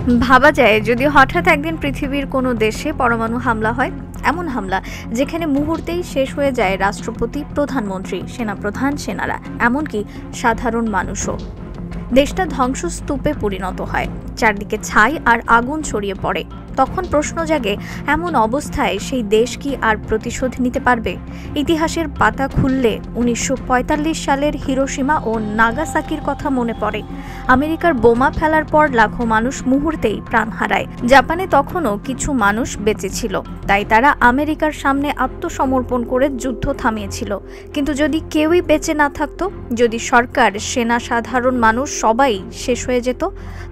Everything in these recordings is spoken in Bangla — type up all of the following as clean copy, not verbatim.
ভাবা যায় যদি হঠাৎ একদিন পৃথিবীর কোনো দেশে পরমাণু হামলা হয়, এমন হামলা যেখানে মুহূর্তেই শেষ হয়ে যায় রাষ্ট্রপতি, প্রধানমন্ত্রী, সেনাপ্রধান, সেনারা, এমনকি সাধারণ মানুষও। দেশটা ধ্বংসস্তূপে পরিণত হয়, চারদিকে ছাই আর আগুন ছড়িয়ে পড়ে। তখন প্রশ্ন জাগে, এমন অবস্থায় সেই দেশ কি আর প্রতিশোধ নিতে পারবে? ইতিহাসের পাতা খুললে 1945 সালের হিরোশিমা ও নাগাসাকির কথা মনে পড়ে। আমেরিকার বোমা ফেলার পর লাখো মানুষ মুহূর্তেই প্রাণ হারায়। জাপানে তখনও কিছু মানুষ বেঁচে ছিল, তাই তারা আমেরিকার সামনে আত্মসমর্পণ করে যুদ্ধ থামিয়েছিল। কিন্তু যদি কেউই বেঁচে না থাকতো, যদি সরকার, সেনা, সাধারণ মানুষ সবাই শেষ হয়ে যেত,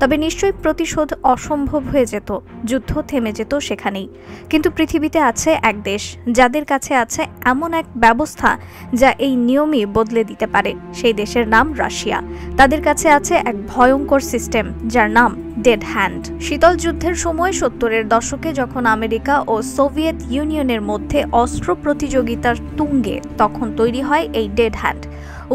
তবে নিশ্চয়ই প্রতিশোধ অসম্ভব হয়ে যেত, যুদ্ধ থেমে যেত সেখানেই। কিন্তু পৃথিবীতে আছে এক দেশ যাদের কাছে আছে এমন এক ব্যবস্থা যা এই নিয়মই বদলে দিতে পারে। সেই দেশের নাম রাশিয়া। তাদের কাছে আছে এক ভয়ঙ্কর সিস্টেম যার নাম ডেড হ্যান্ড। শীতল যুদ্ধের সময় 70-এর দশকে যখন আমেরিকা ও সোভিয়েত ইউনিয়নের মধ্যে অস্ত্র প্রতিযোগিতার তুঙ্গে, তখন তৈরি হয় এই ডেড হ্যান্ড।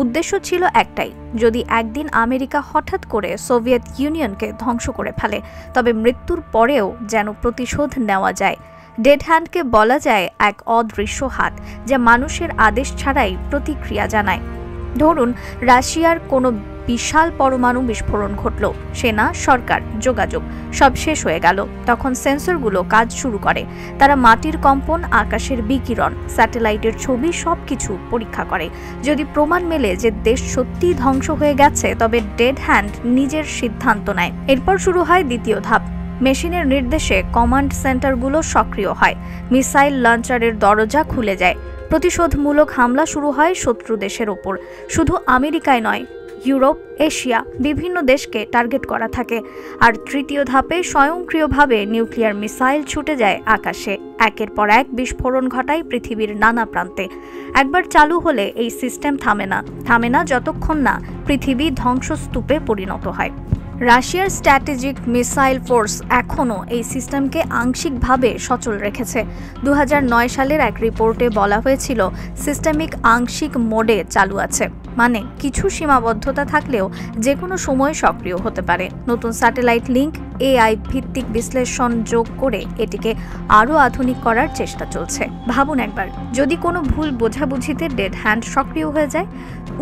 উদ্দেশ্য ছিল একটাই, যদি একদিন আমেরিকা হঠাৎ করে সোভিয়েত ইউনিয়নকে ধ্বংস করে ফেলে, তবে মৃত্যুর পরেও যেন প্রতিশোধ নেওয়া যায়। ডেড হ্যান্ডকে বলা যায় এক অদৃশ্য হাত যা মানুষের আদেশ ছাড়াই প্রতিক্রিয়া জানায়। ধরুন, রাশিয়ার কোনো বিশাল পরমাণু বিস্ফোরণ ঘটল, সেনা, সরকার, যোগাযোগ সব শেষ হয়ে গেল। তখন সেন্সরগুলো কাজ শুরু করে। তারা মাটির কম্পন, আকাশের বিকিরণ, স্যাটেলাইটের ছবি সবকিছু পরীক্ষা করে। যদি প্রমাণ মেলে যে দেশ সত্যিই ধ্বংস হয়ে গেছে, তবে ডেড হ্যান্ড নিজের সিদ্ধান্ত নেয়। এরপর শুরু হয় দ্বিতীয় ধাপ। মেশিনের নির্দেশে কমান্ড সেন্টারগুলো সক্রিয় হয়, মিসাইল লঞ্চারের দরজা খুলে যায়। প্রতিশোধমূলক হামলা শুরু হয় শত্রু দেশের ওপর। শুধু আমেরিকায় নয়, ইউরোপ, এশিয়া, বিভিন্ন দেশকে টার্গেট করা থাকে। আর তৃতীয় ধাপে স্বয়ংক্রিয়ভাবে নিউক্লিয়ার মিসাইল ছুটে যায় আকাশে, একের পর এক বিস্ফোরণ ঘটায় পৃথিবীর নানা প্রান্তে। একবার চালু হলে এই সিস্টেম থামে না যতক্ষণ না পৃথিবী ধ্বংসস্তূপে পরিণত হয়। রাশিয়ার স্ট্র্যাটেজিক মিসাইল ফোর্স এখনও এই সিস্টেমকে আংশিকভাবে সচল রেখেছে। 2009 সালের এক রিপোর্টে বলা হয়েছিল সিস্টেমিক আংশিক মোডে চালু আছে, মানে কিছু সীমাবদ্ধতা থাকলেও যে কোনো সময় সক্রিয় হতে পারে। নতুন স্যাটেলাইট লিঙ্ক, এআই ভিত্তিক বিশ্লেষণ যোগ করে এটিকে আরও আধুনিক করার চেষ্টা চলছে। ভাবুন একবার, যদি কোনো ভুল বোঝাবুঝিতে ডেড হ্যান্ড সক্রিয় হয়ে যায়।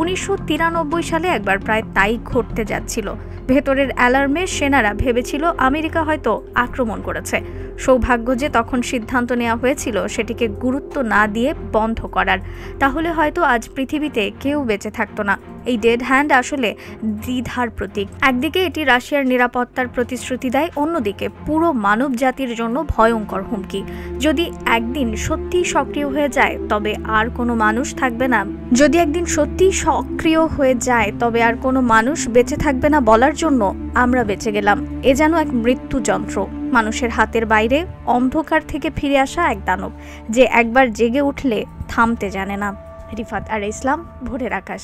1993 সালে একবার প্রায় তাই ঘটতে যাচ্ছিল। ভেতরের অ্যালার্মে সেনারা ভেবেছিল আমেরিকা হয়তো আক্রমণ করেছে। সৌভাগ্য যে তখন সিদ্ধান্ত নেওয়া হয়েছিল সেটিকে গুরুত্ব না দিয়ে বন্ধ করার, তাহলে হয়তো আজ পৃথিবীতে কেউ বেঁচে থাকতো না। এই ডেড হ্যান্ড আসলে দ্বিধার প্রতীক। একদিকে এটি রাশিয়ার নিরাপত্তার প্রতিশ্রুতি দেয়, অন্যদিকে পুরো মানব জাতির জন্য ভয়ঙ্কর হুমকি। যদি একদিন সত্যিই সক্রিয় হয়ে যায়, তবে আর কোনো মানুষ থাকবে না। বেঁচে থাকবে না বলার জন্য আমরা বেঁচে গেলাম। এ যেন এক মৃত্যু যন্ত্র, মানুষের হাতের বাইরে অন্ধকার থেকে ফিরে আসা এক দানব যে একবার জেগে উঠলে থামতে জানে না। রিফাত আর ইসলাম, ভোরের আকাশ।